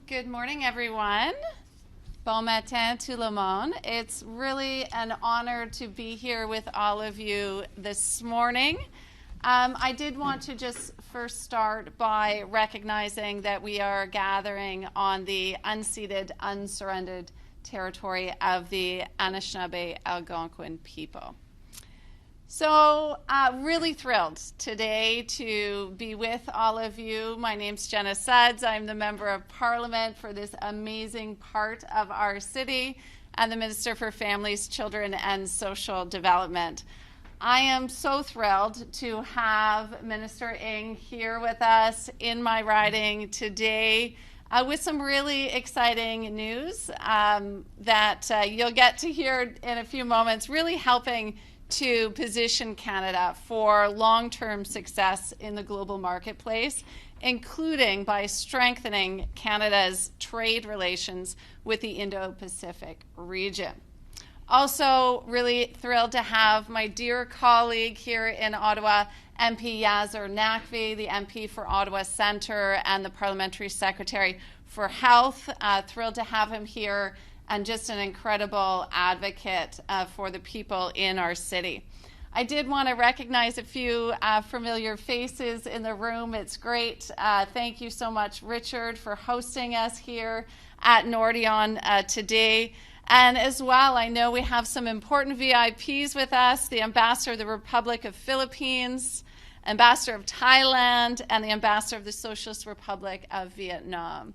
Good morning, everyone. Bon matin tout le monde. It's really an honor to be here with all of you this morning. I did want to just first start by recognizing that we are gathering on the unceded, unsurrendered territory of the Anishinaabe Algonquin people. So really thrilled today to be with all of you. My name's Jenna Sudds. I'm the Member of Parliament for this amazing part of our city and the Minister for Families, Children and Social Development. I am so thrilled to have Minister Ng here with us in my riding today with some really exciting news that you'll get to hear in a few moments, really helping to position Canada for long-term success in the global marketplace, including by strengthening Canada's trade relations with the Indo-Pacific region. Also, really thrilled to have my dear colleague here in Ottawa, MP Yasir Naqvi, the MP for Ottawa Centre and the Parliamentary Secretary for Health. Thrilled to have him here, and just an incredible advocate for the people in our city. I did want to recognize a few familiar faces in the room. It's great. Thank you so much, Richard, for hosting us here at Nordion today. And as well, I know we have some important VIPs with us, the Ambassador of the Republic of Philippines, Ambassador of Thailand, and the Ambassador of the Socialist Republic of Vietnam.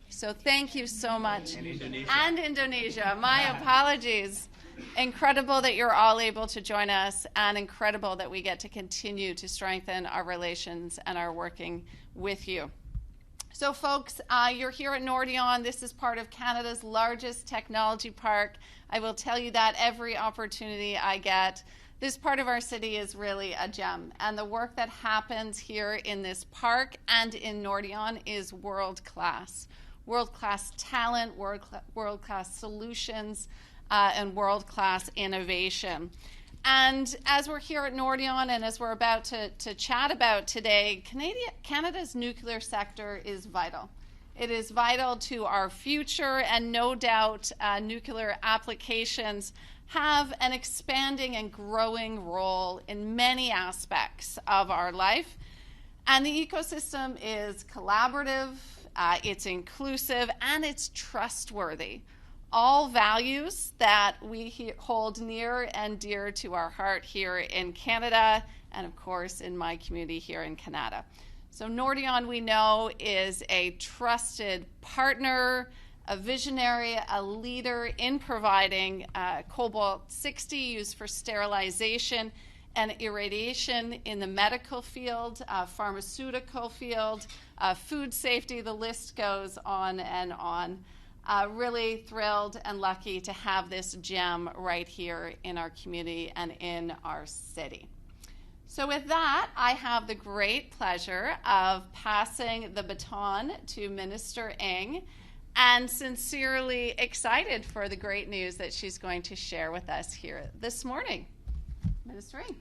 So thank you so much. And Indonesia. My apologies. Incredible that you're all able to join us, and incredible that we get to continue to strengthen our relations and our working with you. So folks, you're here at Nordion. This is part of Canada's largest technology park. I will tell you that every opportunity I get. This part of our city is really a gem, and the work that happens here in this park and in Nordion is world-class. World-class talent, world-class solutions, and world-class innovation. And as we're here at Nordion, and as we're about to chat about today, Canada's nuclear sector is vital. It is vital to our future, and no doubt nuclear applications have an expanding and growing role in many aspects of our life. And the ecosystem is collaborative, it's inclusive, and it's trustworthy. All values that we hold near and dear to our heart here in Canada, and of course in my community here in Canada. So Nordion, we know, is a trusted partner, a visionary, a leader in providing cobalt-60 used for sterilization and irradiation in the medical field, pharmaceutical field, food safety, the list goes on and on. Really thrilled and lucky to have this gem right here in our community and in our city. So with that, I have the great pleasure of passing the baton to Minister Ng, and sincerely excited for the great news that she's going to share with us here this morning. Minister Ng.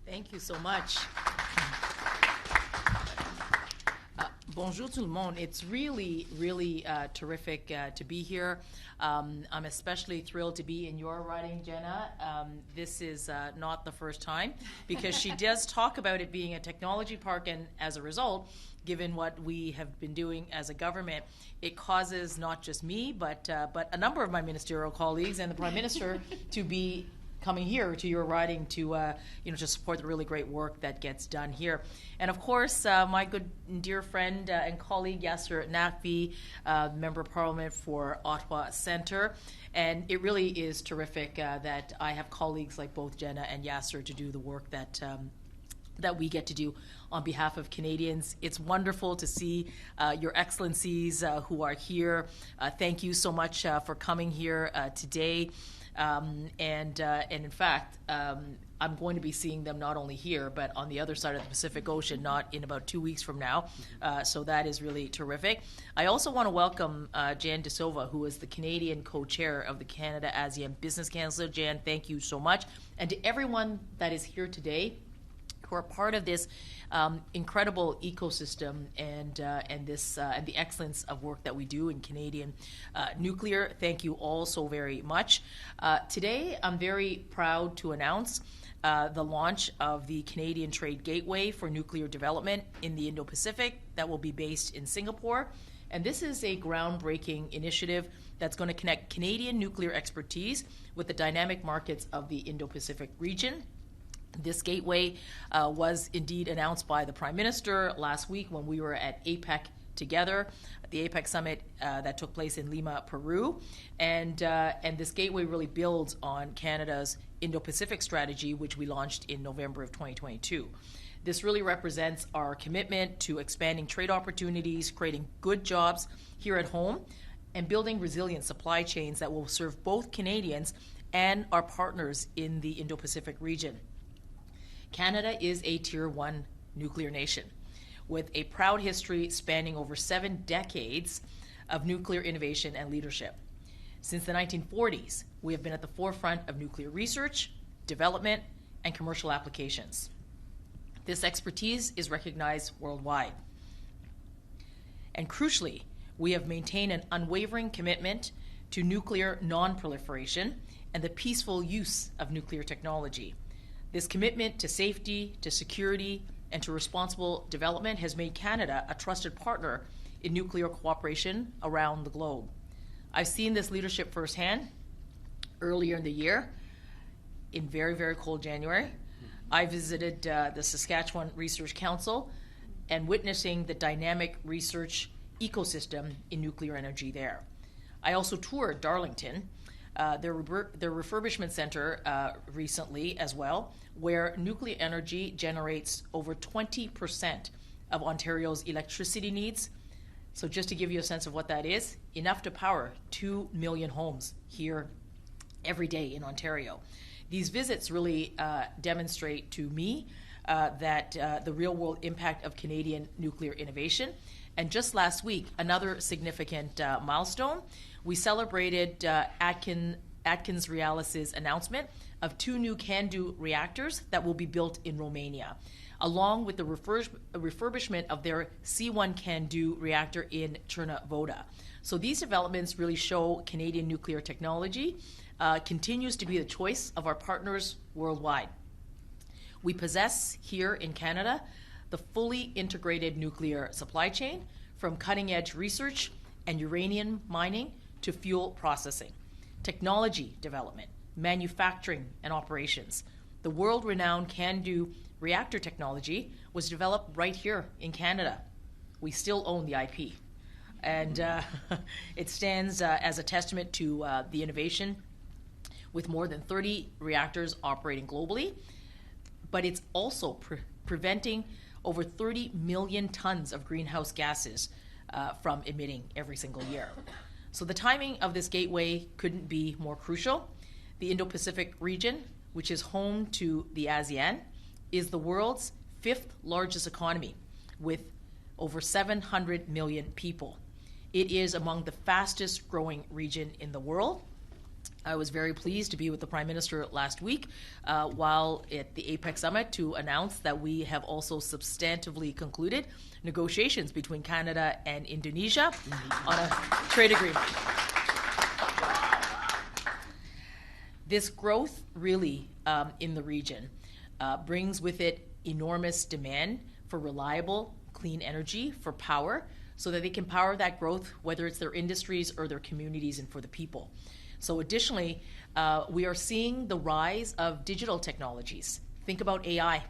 Thank you so much. Bonjour tout le monde. It's really, really terrific to be here. I'm especially thrilled to be in your riding, Jenna. This is not the first time, because she does talk about it being a technology park, and as a result, given what we have been doing as a government, it causes not just me, but a number of my ministerial colleagues and the Prime Minister to be coming here to your riding to to support the really great work that gets done here. And of course, my good and dear friend and colleague Yasir Naqvi, Member of Parliament for Ottawa Centre. And it really is terrific that I have colleagues like both Jenna and Yasir to do the work that we get to do on behalf of Canadians. It's wonderful to see your excellencies who are here. Thank you so much for coming here today. And in fact, I'm going to be seeing them not only here, but on the other side of the Pacific Ocean, not in about 2 weeks from now. So that is really terrific. I also want to welcome Jan De Silva, who is the Canadian co-chair of the Canada-ASEAN Business Council. Jan, thank you so much. And to everyone that is here today, who are part of this incredible ecosystem and the excellence of work that we do in Canadian nuclear. Thank you all so very much. Today, I'm very proud to announce the launch of the Canadian Trade Gateway for Nuclear Development in the Indo-Pacific that will be based in Singapore. And this is a groundbreaking initiative that's going to connect Canadian nuclear expertise with the dynamic markets of the Indo-Pacific region. This gateway was indeed announced by the Prime Minister last week when we were at APEC together, at the APEC Summit that took place in Lima, Peru. And this gateway really builds on Canada's Indo-Pacific strategy, which we launched in November of 2022. This really represents our commitment to expanding trade opportunities, creating good jobs here at home, and building resilient supply chains that will serve both Canadians and our partners in the Indo-Pacific region. Canada is a Tier 1 nuclear nation with a proud history spanning over 7 decades of nuclear innovation and leadership. Since the 1940s, we have been at the forefront of nuclear research, development, and commercial applications. This expertise is recognized worldwide. And crucially, we have maintained an unwavering commitment to nuclear non-proliferation and the peaceful use of nuclear technology. This commitment to safety, to security, and to responsible development has made Canada a trusted partner in nuclear cooperation around the globe. I've seen this leadership firsthand earlier in the year, in very, very cold January. I visited the Saskatchewan Research Council and witnessing the dynamic research ecosystem in nuclear energy there. I also toured Darlington, their refurbishment center recently as well, where nuclear energy generates over 20% of Ontario's electricity needs. So just to give you a sense of what that is, enough to power 2 million homes here every day in Ontario. These visits really demonstrate to me that the real-world impact of Canadian nuclear innovation. And just last week, another significant milestone, we celebrated AtkinsRéalis's announcement of 2 new CANDU reactors that will be built in Romania, along with the refurbishment of their C1 CANDU reactor in Cernavodă. So these developments really show Canadian nuclear technology continues to be the choice of our partners worldwide. We possess here in Canada the fully integrated nuclear supply chain, from cutting-edge research and uranium mining to fuel processing, technology development, manufacturing, and operations. The world-renowned CANDU reactor technology was developed right here in Canada. We still own the IP. And it stands as a testament to the innovation, with more than 30 reactors operating globally. But it's also preventing over 30 million tons of greenhouse gases from emitting every single year. So the timing of this gateway couldn't be more crucial. The Indo-Pacific region, which is home to the ASEAN, is the world's 5th largest economy with over 700 million people. It is among the fastest growing region in the world. I was very pleased to be with the Prime Minister last week while at the APEC Summit to announce that we have also substantively concluded negotiations between Canada and Indonesia on a trade agreement. This growth really in the region brings with it enormous demand for reliable, clean energy, for power, so that they can power that growth, whether it's their industries or their communities and for the people. So additionally, we are seeing the rise of digital technologies. Think about AI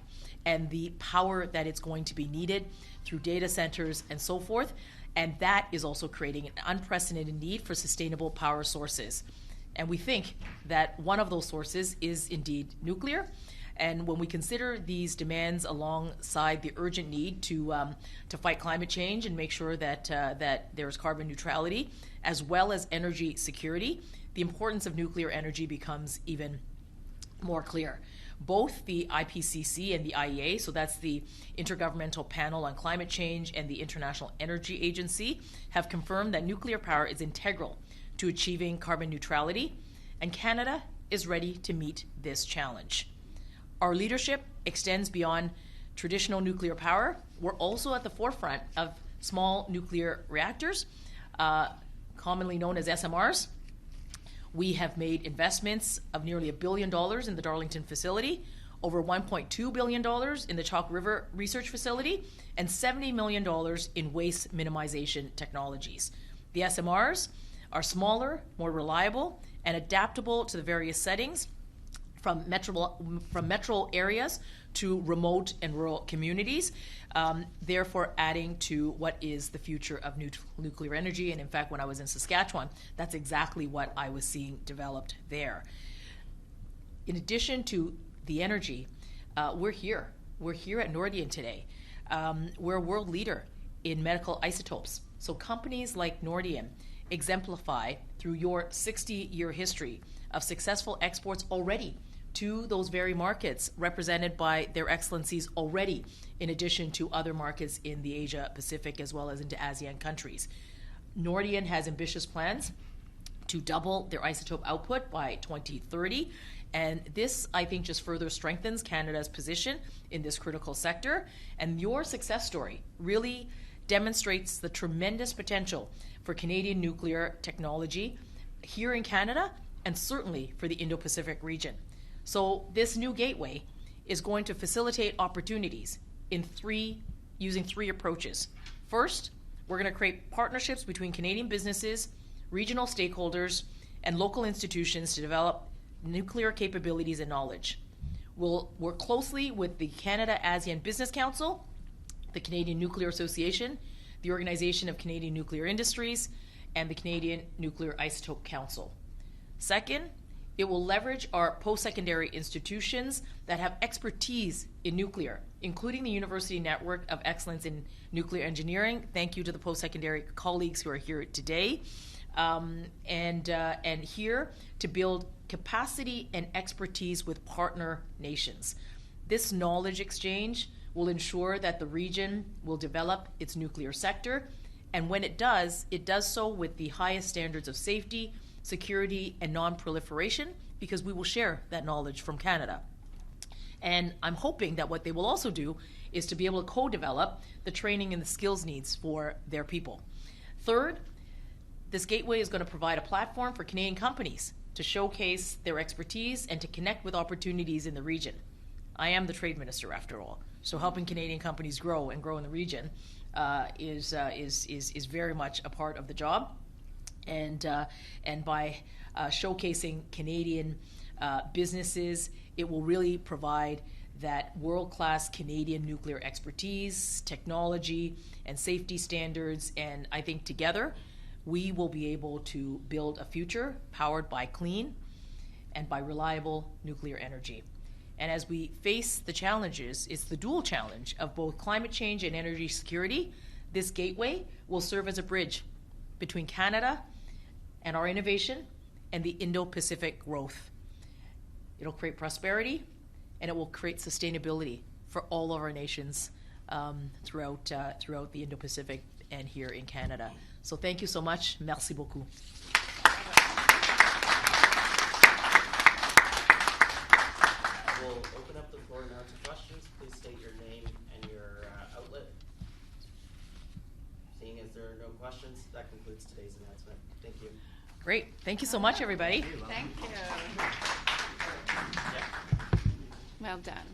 and the power that it's going to be needed through data centers and so forth. And that is also creating an unprecedented need for sustainable power sources. And we think that one of those sources is indeed nuclear. And when we consider these demands alongside the urgent need to fight climate change and make sure that there's carbon neutrality, as well as energy security, the importance of nuclear energy becomes even more clear. Both the IPCC and the IEA, so that's the Intergovernmental Panel on Climate Change, and the International Energy Agency, have confirmed that nuclear power is integral to achieving carbon neutrality, and Canada is ready to meet this challenge. Our leadership extends beyond traditional nuclear power. We're also at the forefront of small nuclear reactors, commonly known as SMRs. We have made investments of nearly $1 billion in the Darlington facility, over $1.2 billion in the Chalk River Research Facility, and $70 million in waste minimization technologies. The SMRs are smaller, more reliable, and adaptable to the various settings, from metro areas to remote and rural communities, therefore adding to what is the future of nuclear energy. And in fact, when I was in Saskatchewan, that's exactly what I was seeing developed there. In addition to the energy, we're here. We're here at Nordion today. We're a world leader in medical isotopes. So companies like Nordion exemplify through your 60-year history of successful exports already to those very markets, represented by their excellencies already, in addition to other markets in the Asia-Pacific as well as into ASEAN countries. Nordion has ambitious plans to double their isotope output by 2030, and this, I think, just further strengthens Canada's position in this critical sector. And your success story really demonstrates the tremendous potential for Canadian nuclear technology here in Canada, and certainly for the Indo-Pacific region. So this new gateway is going to facilitate opportunities using three approaches. First, we're going to create partnerships between Canadian businesses, regional stakeholders, and local institutions to develop nuclear capabilities and knowledge. We'll work closely with the Canada-ASEAN Business Council, the Canadian Nuclear Association, the Organization of Canadian Nuclear Industries, and the Canadian Nuclear Isotope Council. Second, it will leverage our post-secondary institutions that have expertise in nuclear, including the University Network of Excellence in Nuclear Engineering. Thank you to the post-secondary colleagues who are here today. And here to build capacity and expertise with partner nations. This knowledge exchange will ensure that the region will develop its nuclear sector, and when it does so with the highest standards of safety, security, and non-proliferation, because we will share that knowledge from Canada. And I'm hoping that what they will also do is to be able to co-develop the training and the skills needs for their people. Third, this gateway is going to provide a platform for Canadian companies to showcase their expertise and to connect with opportunities in the region. I am the trade minister, after all, so helping Canadian companies grow in the region is very much a part of the job. And by showcasing Canadian businesses, it will really provide that world-class Canadian nuclear expertise, technology, and safety standards. And I think together, we will be able to build a future powered by clean and by reliable nuclear energy. And as we face the challenges, it's the dual challenge of both climate change and energy security. This gateway will serve as a bridge between Canada and our innovation and the Indo-Pacific growth. It'll create prosperity, and it will create sustainability for all of our nations throughout the Indo-Pacific and here in Canada. So thank you so much. Merci beaucoup. We'll open up the floor now to questions. Please state your name and your outlet. Seeing as there are no questions, that concludes today's announcement. Thank you. Great. Thank you so much, everybody. Thank you. Yeah. Well done.